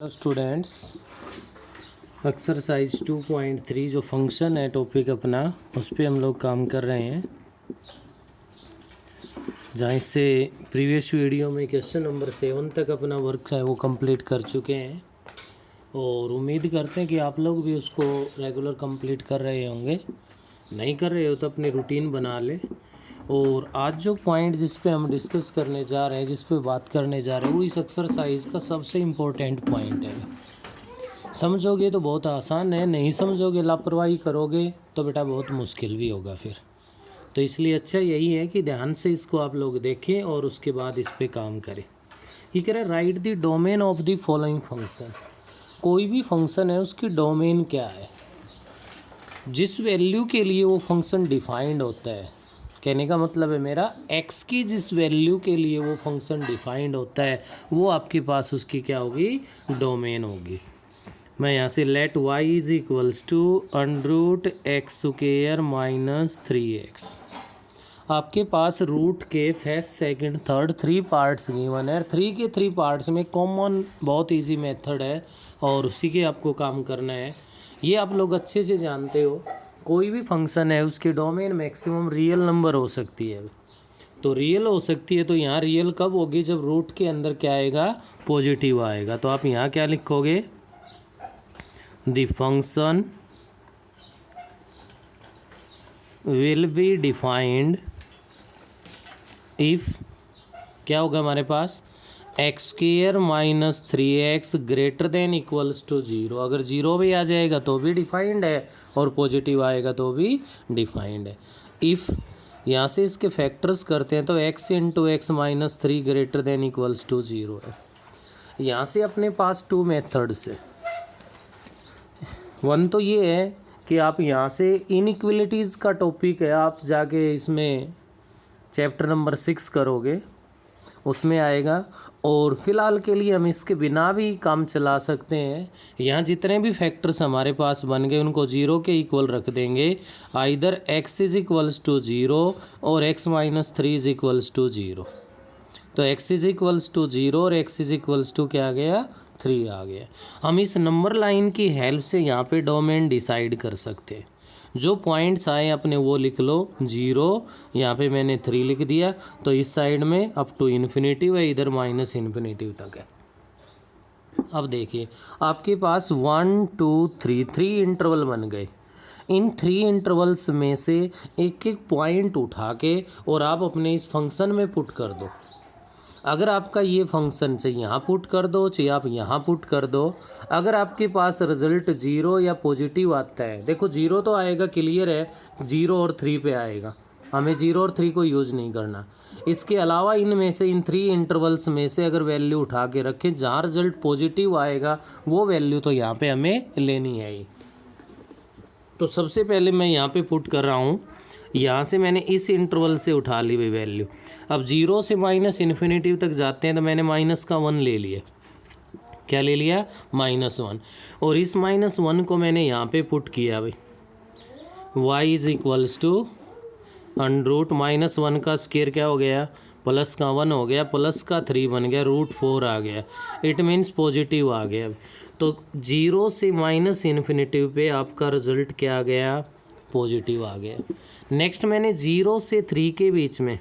Hello students, exercise 2.3 जो function है topic अपना, उस पर हम लोग काम कर रहे हैं। जहाँ इससे प्रीवियस वीडियो में क्वेश्चन नंबर 7 तक अपना वर्क है वो कंप्लीट कर चुके हैं और उम्मीद करते हैं कि आप लोग भी उसको रेगुलर कंप्लीट कर रहे होंगे। नहीं कर रहे हो तो अपनी रूटीन बना ले। और आज जो पॉइंट जिस पे हम डिस्कस करने जा रहे हैं, जिस पे बात करने जा रहे हैं, वो इस एक्सरसाइज का सबसे इम्पोर्टेंट पॉइंट है। समझोगे तो बहुत आसान है, नहीं समझोगे, लापरवाही करोगे तो बेटा बहुत मुश्किल भी होगा फिर। तो इसलिए अच्छा यही है कि ध्यान से इसको आप लोग देखें और उसके बाद इस पे काम करें। ये कह रहा है write the domain of the following function. कोई भी फंक्शन है उसकी डोमेन क्या है, जिस वैल्यू के लिए वो फंक्शन डिफाइंड होता है। कहने का मतलब है मेरा x की जिस वैल्यू के लिए वो फंक्शन डिफाइंड होता है वो आपके पास उसकी क्या होगी, डोमेन होगी। मैं यहाँ से let y is equals to √x² minus 3x। आपके पास रूट के first second third 3 parts given है। 3 के 3 पार्ट्स में कॉमन बहुत इजी मेथड है और उसी के आपको काम करना है। ये आप लोग अच्छे से जानते हो। कोई भी फंक्शन है उसकी डोमेन मैक्सिमम रियल नंबर हो सकती है। तो रियल हो सकती है, तो यहाँ रियल कब होगी, जब रूट के अंदर क्या आएगा, पॉजिटिव आएगा। तो आप यहाँ क्या लिखोगे, the function will be defined if क्या होगा हमारे पास, x² minus 3x greater than equals to 0। अगर 0 भी आ जाएगा तो भी डिफाइंड है और पॉजिटिव आएगा तो भी डिफाइंड है। इफ़ यहाँ से इसके फैक्टर्स करते हैं तो x into x minus 3 greater than equals to 0 है। यहाँ से अपने पास 2 मेथड्स है। वन तो ये है कि आप यहाँ से इनइक्वलिटीज़ का टॉपिक है, आप जाके इसमें चैप्टर नंबर 6 करोगे, उसमें आएगा। और फिलहाल के लिए हम इसके बिना भी काम चला सकते हैं। यहाँ जितने भी फैक्टर्स हमारे पास बन गए उनको 0 के इक्वल रख देंगे। Either x is equals to 0 और x minus 3 is equals to 0। तो x इज इक्वल्स टू 0 और x इज इक्वल्स टू क्या आ गया, 3 आ गया। हम इस नंबर लाइन की हेल्प से यहाँ पे डोमेन डिसाइड कर सकते हैं। जो पॉइंट्स आए अपने वो लिख लो। 0 यहाँ पे मैंने 3 लिख दिया, तो इस साइड में अप टू इन्फिनिटिव है, इधर माइनस इन्फिनिटिव तक है। अब देखिए आपके पास 1 2 3 इंटरवल बन गए। इन 3 इंटरवल्स में से एक एक पॉइंट उठा के और आप अपने इस फंक्शन में पुट कर दो। अगर आपका ये फंक्शन चाहे यहाँ पुट कर दो, चाहे आप यहाँ पुट कर दो। अगर आपके पास रिजल्ट 0 या पॉजिटिव आता है, देखो 0 तो आएगा, क्लियर है, 0 और 3 पे आएगा, हमें 0 और 3 को यूज़ नहीं करना। इसके अलावा इनमें से इन 3 इंटरवल्स में से अगर वैल्यू उठा के रखें, जहाँ रिजल्ट पॉजिटिव आएगा वो वैल्यू तो यहाँ पे हमें लेनी है ही। तो सबसे पहले मैं यहाँ पे पुट कर रहा हूँ, यहाँ से मैंने इस इंटरवल से उठा ली हुई वैल्यू। अब 0 से माइनस इन्फिनिटिव तक जाते हैं तो मैंने माइनस का 1 ले लिया। क्या ले लिया, -1। और इस -1 को मैंने यहाँ पे पुट किया भाई, y इज इक्वल्स टू √-1 का स्क्वायर क्या हो गया, प्लस का 1 हो गया, प्लस का 3 बन गया, √4 आ गया। इट मीन्स पॉजिटिव आ गया। तो 0 से माइनस इन्फिनिटिव पे आपका रिजल्ट क्या आ गया, पॉजिटिव आ गया। नेक्स्ट मैंने 0 से 3 के बीच में,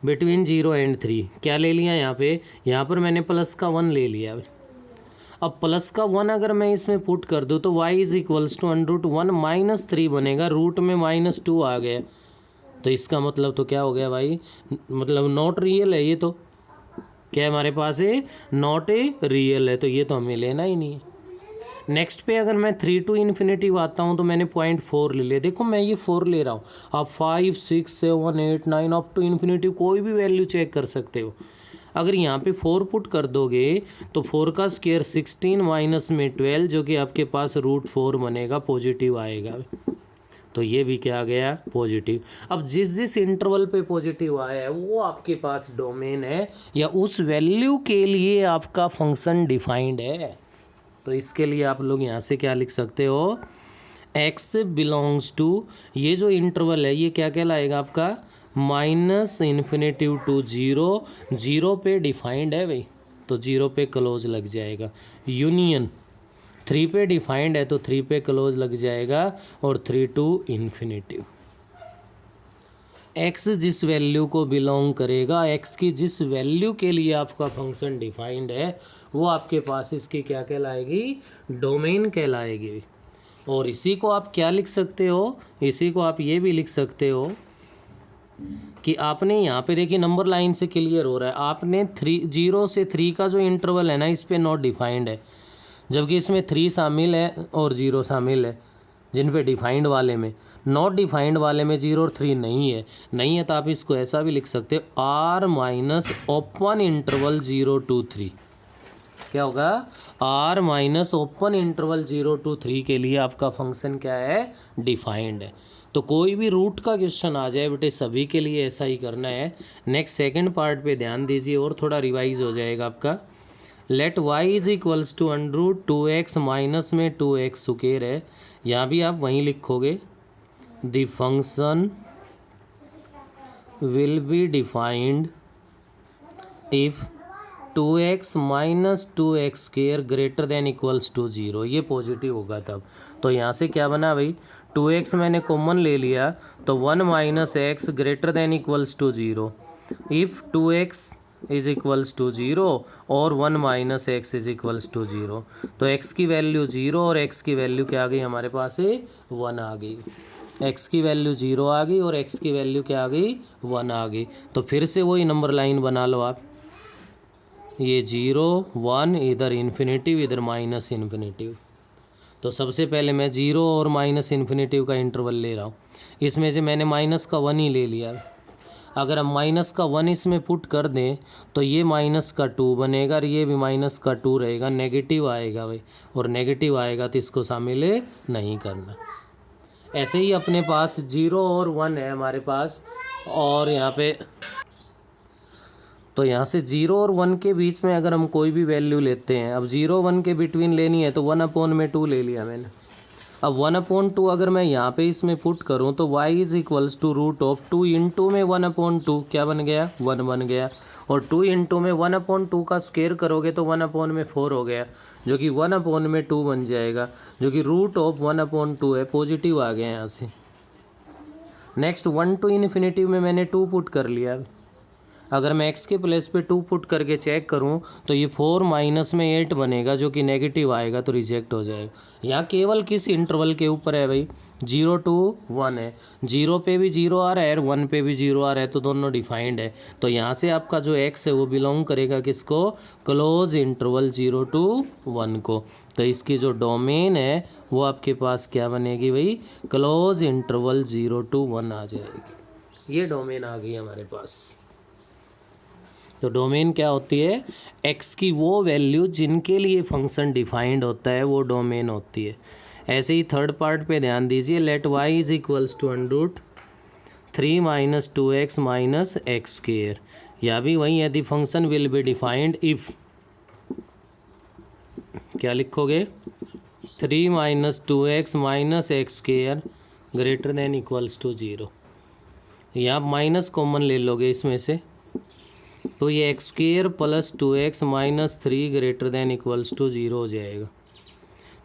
बिटवीन 0 एंड 3 क्या ले लिया, यहाँ पर मैंने प्लस का 1 ले लिया। अब प्लस का 1 अगर मैं इसमें पुट कर दूँ तो y is equals to √1 minus 3 बनेगा, रूट में -2 आ गया। तो इसका मतलब तो क्या हो गया भाई, मतलब नॉट रियल है ये। तो क्या हमारे पास है, नॉट ए रियल है, तो ये तो हमें लेना ही नहीं है। नेक्स्ट पे अगर मैं 3 टू इन्फिनिटिव आता हूँ तो मैंने 0.4 ले लिया। देखो मैं ये 4 ले रहा हूँ, आप 5 6 7 8 9 अप टू इन्फिनिटिव कोई भी वैल्यू चेक कर सकते हो। अगर यहाँ पे 4 पुट कर दोगे तो 4 का स्क्वायर 16 माइनस में 12 जो कि आपके पास √4 बनेगा, पॉजिटिव आएगा। तो ये भी क्या आ गया, पॉजिटिव। अब जिस जिस इंटरवल पे पॉजिटिव आया है वो आपके पास डोमेन है, या उस वैल्यू के लिए आपका फंक्शन डिफाइंड है। तो इसके लिए आप लोग यहाँ से क्या लिख सकते हो, x बिलोंग्स टू, ये जो इंटरवल है ये क्या कहलाएगा आपका, -∞ to 0। 0 पे डिफाइंड है भाई, तो 0 पे क्लोज लग जाएगा। यूनियन 3 पे डिफाइंड है तो 3 पे क्लोज लग जाएगा और 3 टू इन्फिनिटिव। x जिस वैल्यू को बिलोंग करेगा, x की जिस वैल्यू के लिए आपका फंक्शन डिफाइंड है वो आपके पास इसकी क्या कहलाएगी, डोमेन कहलाएगी। और इसी को आप क्या लिख सकते हो, इसी को आप ये भी लिख सकते हो कि आपने यहाँ पे देखिए नंबर लाइन से क्लियर हो रहा है, आपने 0 से 3 का जो इंटरवल है ना इस पे नॉट डिफाइंड है, जबकि इसमें 3 शामिल है और 0 शामिल है। जिन पे डिफाइंड वाले में, नॉट डिफाइंड वाले में 0 और 3 नहीं है तो आप इसको ऐसा भी लिख सकते हो r minus open interval 0 to 3। क्या होगा, r minus open interval 0 to 3 के लिए आपका फंक्शन क्या है, डिफाइंड है। तो कोई भी रूट का क्वेश्चन आ जाए बेटे सभी के लिए ऐसा ही करना है। नेक्स्ट सेकंड पार्ट पे ध्यान दीजिए और थोड़ा रिवाइज हो जाएगा आपका। Let y is equals to √2x minus में 2x स्क्वायर है, यहाँ भी आप वहीं लिखोगे the function will be defined if 2x minus 2x square greater than equals to 0, ये पॉजिटिव होगा तब। तो यहाँ से क्या बना भाई, 2x मैंने कॉमन ले लिया तो 1 minus x greater than equals to 0। If 2x is equals to 0 और 1 minus x is equals to 0, तो x की वैल्यू 0 और x की वैल्यू क्या आ गई हमारे पास है, 1 आ गई। x की वैल्यू 0 आ गई और x की वैल्यू क्या आ गई, 1 आ गई। तो फिर से वही नंबर लाइन बना लो आप, ये 0 1 इधर इन्फिनेटिव इधर माइनस इन्फिनेटिव। तो सबसे पहले मैं 0 और माइनस इन्फिनेटिव का इंटरवल ले रहा हूँ, इसमें से मैंने माइनस का 1 ही ले लिया। अगर हम माइनस का 1 इसमें पुट कर दें तो ये माइनस का 2 बनेगा और ये भी माइनस का 2 रहेगा, नेगेटिव आएगा भाई, और नेगेटिव आएगा तो इसको शामिल नहीं करना। ऐसे ही अपने पास 0 और 1 है हमारे पास, और यहाँ पे तो यहाँ से 0 और 1 के बीच में अगर हम कोई भी वैल्यू लेते हैं, अब 0 1 के बिटवीन लेनी है तो 1/2 ले लिया मैंने। अब 1/2 अगर मैं यहाँ पे इसमें पुट करूँ तो y is equals to √2 into में 1/2 क्या बन गया, 1 बन गया। और 2 इंटू में 1/2 का स्क्वायर करोगे तो 1/4 हो गया, जो कि 1/2 बन जाएगा, जो कि √1/2 है, पॉजिटिव आ गया यहाँ से। नेक्स्ट 1 टू इन्फिनेटिव में मैंने 2 पुट कर लिया। अगर मैं x के प्लेस पे 2 पुट करके चेक करूं तो ये 4 माइनस में 8 बनेगा, जो कि नेगेटिव आएगा तो रिजेक्ट हो जाएगा। यहाँ केवल किस इंटरवल के ऊपर है भाई, 0 to 1 है, 0 पे भी 0 आ रहा है और 1 पे भी 0 आ रहा है, तो दोनों डिफाइंड है। तो यहाँ से आपका जो x है वो बिलोंग करेगा किसको, क्लोज इंटरवल 0 to 1 को। तो इसकी जो डोमेन है वो आपके पास क्या बनेगी भाई, क्लोज इंटरवल 0 to 1 आ जाएगी। ये डोमेन आ गई हमारे पास। तो डोमेन क्या होती है, x की वो वैल्यू जिनके लिए फंक्शन डिफाइंड होता है वो डोमेन होती है। ऐसे ही थर्ड पार्ट पे ध्यान दीजिए, let y is equals to √3 minus 2x minus x square, या भी वही है, the function will be defined if, क्या लिखोगे, 3 minus 2x minus x square greater than equals to 0। या आप माइनस कॉमन ले लोगे इसमें से, तो ये x square plus 2x minus 3 greater than equals to 0 हो जाएगा।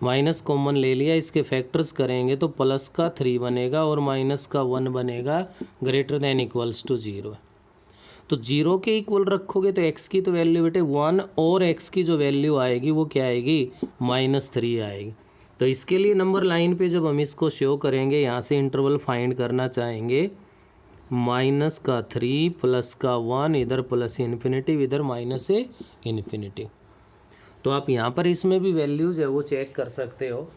माइनस कॉमन ले लिया, इसके फैक्टर्स करेंगे तो प्लस का 3 बनेगा और माइनस का 1 बनेगा, ग्रेटर देन इक्वल्स टू 0। तो 0 के इक्वल रखोगे तो x की तो वैल्यू बेटे 1 और x की जो वैल्यू आएगी वो क्या आएगी, -3 आएगी। तो इसके लिए नंबर लाइन पे जब हम इसको शो करेंगे, यहाँ से इंटरवल फाइंड करना चाहेंगे, माइनस का 3 प्लस का 1, इधर प्लस इन्फिनेटिव इधर माइनस इन्फिनेटिव। तो आप यहाँ पर इसमें भी वैल्यूज़ है वो चेक कर सकते हो।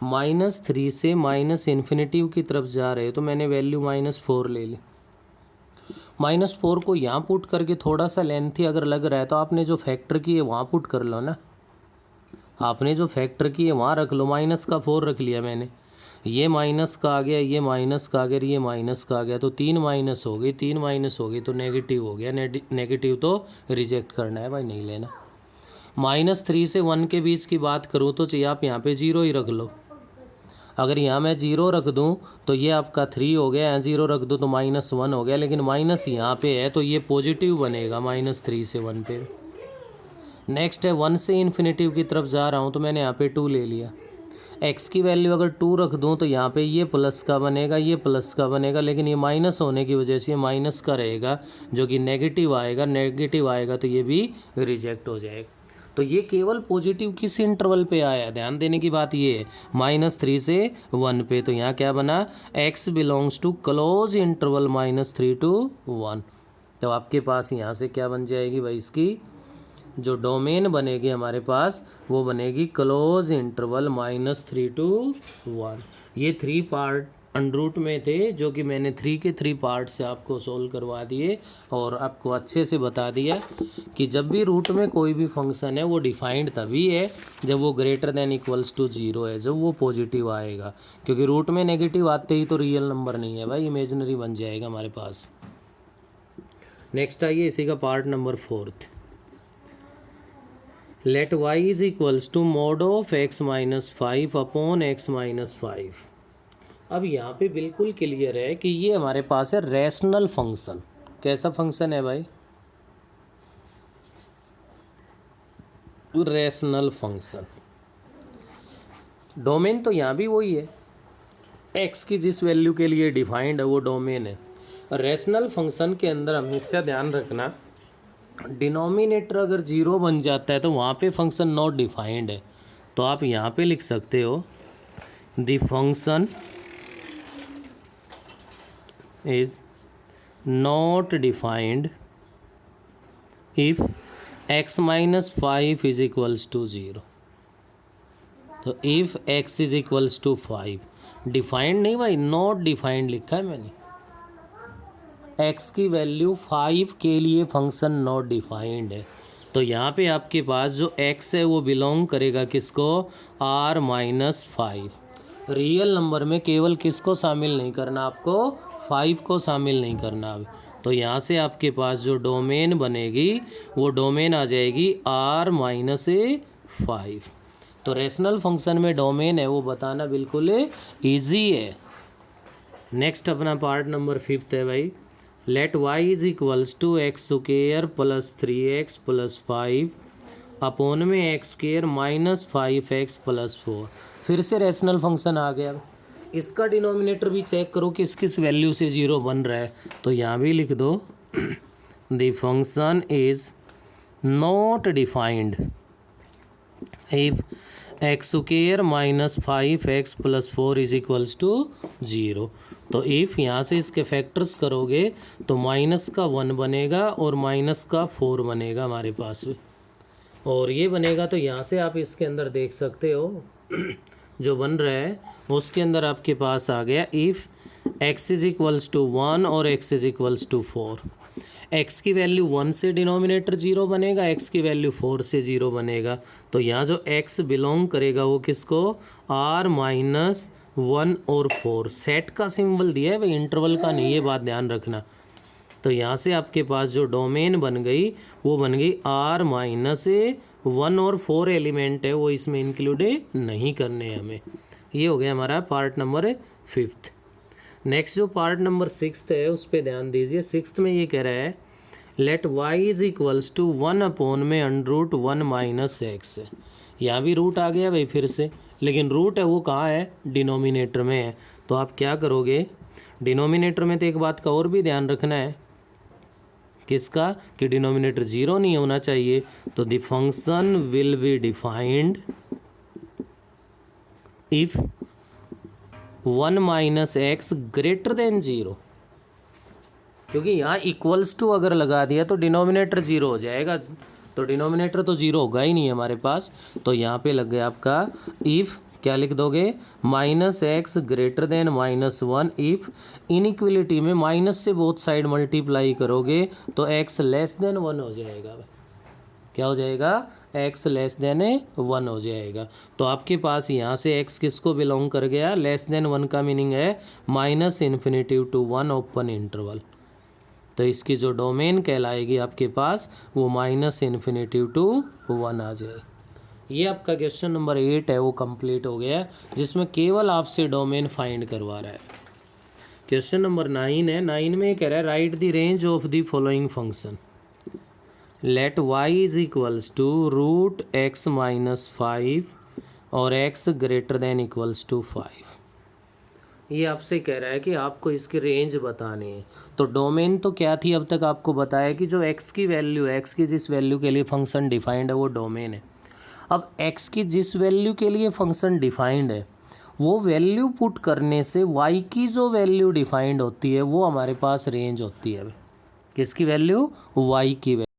-3 से माइनस इन्फिनेटिव की तरफ जा रहे हो तो मैंने वैल्यू -4 ले ली। -4 को यहाँ पुट करके थोड़ा सा लेंथी अगर लग रहा है तो आपने जो फैक्टर की है वहाँ पुट कर लो ना, आपने जो फैक्टर की है वहाँ रख लो। -4 रख लिया मैंने, ये माइनस का आ गया, ये माइनस का आ गया, ये माइनस का आ गया, तो 3 माइनस हो गई, 3 माइनस हो गई तो नेगेटिव हो गया। नेगेटिव तो रिजेक्ट करना है भाई, नहीं लेना। -3 से 1 के बीच की बात करूँ तो चाहिए आप यहाँ पे 0 ही रख लो। अगर यहाँ मैं 0 रख दूँ तो ये आपका 3 हो गया, यहाँ 0 रख दूँ तो -1 हो गया, लेकिन माइनस यहाँ पे है तो ये पॉजिटिव बनेगा, -3 से 1 पे। नेक्स्ट है 1 से इन्फिनेटिव की तरफ जा रहा हूँ तो मैंने यहाँ पे 2 ले लिया। x की वैल्यू अगर 2 रख दूँ तो यहाँ पे ये प्लस का बनेगा, ये प्लस का बनेगा, लेकिन ये माइनस होने की वजह से ये माइनस का रहेगा जो कि नेगेटिव आएगा तो ये भी रिजेक्ट हो जाएगा। तो ये केवल पॉजिटिव किस इंटरवल पे आया, ध्यान देने की बात ये है, -3 से 1 पे। तो यहाँ क्या बना, x belongs to close interval -3 to 1। तो आपके पास यहाँ से क्या बन जाएगी भाई, इसकी जो डोमेन बनेगी हमारे पास वो बनेगी क्लोज इंटरवल -3 to 1। ये 3 पार्ट अंडरूट में थे जो कि मैंने 3 के 3 पार्ट से आपको सोल्व करवा दिए और आपको अच्छे से बता दिया कि जब भी रूट में कोई भी फंक्शन है वो डिफाइंड तभी है जब वो ग्रेटर देन इक्वल्स टू 0 है, जब वो पॉजिटिव आएगा। क्योंकि रूट में नेगेटिव आते ही तो रियल नंबर नहीं है भाई, इमेजिनरी बन जाएगा हमारे पास। नेक्स्ट आइए इसी का part number 4। Let y is equals to mod of x - 5 upon x - 5। अब यहाँ पे बिल्कुल क्लियर है कि ये हमारे पास है रैशनल फंक्शन। कैसा फंक्शन है भाई, रैशनल फंक्शन। डोमेन तो यहाँ भी वही है, x की जिस वैल्यू के लिए डिफाइंड है वो डोमेन है। रैशनल फंक्शन के अंदर हमेशा ध्यान रखना, डिनोमिनेटर अगर 0 बन जाता है तो वहाँ पे फंक्शन नॉट डिफाइंड है। तो आप यहाँ पे लिख सकते हो the function is not defined if x - 5 is equals to 0। तो if x is equals to 5, defined नहीं भाई, नॉट डिफाइंड लिखा है मैंने। x की वैल्यू 5 के लिए फंक्शन नॉट डिफाइंड है। तो यहाँ पे आपके पास जो x है वो बिलोंग करेगा किसको, r - 5। रियल नंबर में केवल किसको शामिल नहीं करना, आपको 5 को शामिल नहीं करना। अब तो यहाँ से आपके पास जो डोमेन बनेगी वो डोमेन आ जाएगी r - 5। तो रैशनल फंक्शन में डोमेन है वो बताना बिल्कुल ईजी है। नेक्स्ट अपना पार्ट नंबर 5 है भाई, let y is equals to x² + 3x + 5 upon में x² - 5x + 4। फिर से रैशनल फंक्शन आ गया। इसका डिनोमिनेटर भी चेक करो कि किस वैल्यू से 0 बन रहा है। तो यहाँ भी लिख दो the function is not defined if x² - 5x + 4 is equals to 0। तो इफ़ यहाँ से इसके फैक्टर्स करोगे तो -1 बनेगा और -4 बनेगा हमारे पास में, और ये बनेगा। तो यहाँ से आप इसके अंदर देख सकते हो जो बन रहा है उसके अंदर आपके पास आ गया if x is equals to 1 और x is equals to 4। x की वैल्यू 1 से डिनोमिनेटर 0 बनेगा, x की वैल्यू 4 से 0 बनेगा। तो यहाँ जो x बिलोंग करेगा वो किसको, r - 1 और 4। सेट का सिंबल दिया है भाई, इंटरवल का नहीं, ये बात ध्यान रखना। तो यहाँ से आपके पास जो डोमेन बन गई वो बन गई r - 1 और 4 एलिमेंट है वो इसमें इंक्लूड नहीं करने हमें। ये हो गया हमारा पार्ट नंबर 5। नेक्स्ट जो पार्ट नंबर 6 है उस पर ध्यान दीजिए। 6 में ये कह रहा है let y is equals to 1 upon में √1 - x। यहाँ भी रूट आ गया भाई फिर से, लेकिन रूट है वो कहाँ है, डिनोमिनेटर में है। तो आप क्या करोगे, डिनोमिनेटर में तो एक बात का और भी ध्यान रखना है, किसका, कि डिनोमिनेटर 0 नहीं होना चाहिए। तो the function will be defined if 1 - x greater then 0। क्योंकि यहाँ इक्वल्स टू अगर लगा दिया तो डिनोमिनेटर 0 हो जाएगा, तो डिनोमिनेटर तो 0 होगा ही नहीं है हमारे पास। तो यहाँ पे लग गया आपका इफ़, क्या लिख दोगे, -x greater then -1 if inequality में माइनस से बोथ साइड मल्टीप्लाई करोगे तो x लेस देन 1 हो जाएगा। क्या हो जाएगा, x लेस देन 1 हो जाएगा। तो आपके पास यहाँ से x किसको बिलोंग कर गया, लेस देन 1 का मीनिंग है -∞ to 1 ओपन इंटरवल। तो इसकी जो डोमेन कहलाएगी आपके पास वो -∞ to 1 आ जाए। ये आपका क्वेश्चन नंबर 8 है वो कंप्लीट हो गया, जिसमें केवल आपसे डोमेन फाइंड करवा रहा है। क्वेश्चन नंबर 9 है। 9 में कह रहा है write the range of the following function. Let y is equals to root x minus 5 और x greater than equals to 5। ये आपसे कह रहा है कि आपको इसकी रेंज बतानी है। तो डोमेन तो क्या थी, अब तक आपको बताया कि जो x की वैल्यू है, x की जिस वैल्यू के लिए फंक्शन डिफाइंड है वो डोमेन है। अब x की जिस वैल्यू के लिए फंक्शन डिफाइंड है वो वैल्यू पुट करने से y की जो वैल्यू डिफाइंड होती है वो हमारे पास रेंज होती है। किसकी वैल्यू? y की वैल्यू।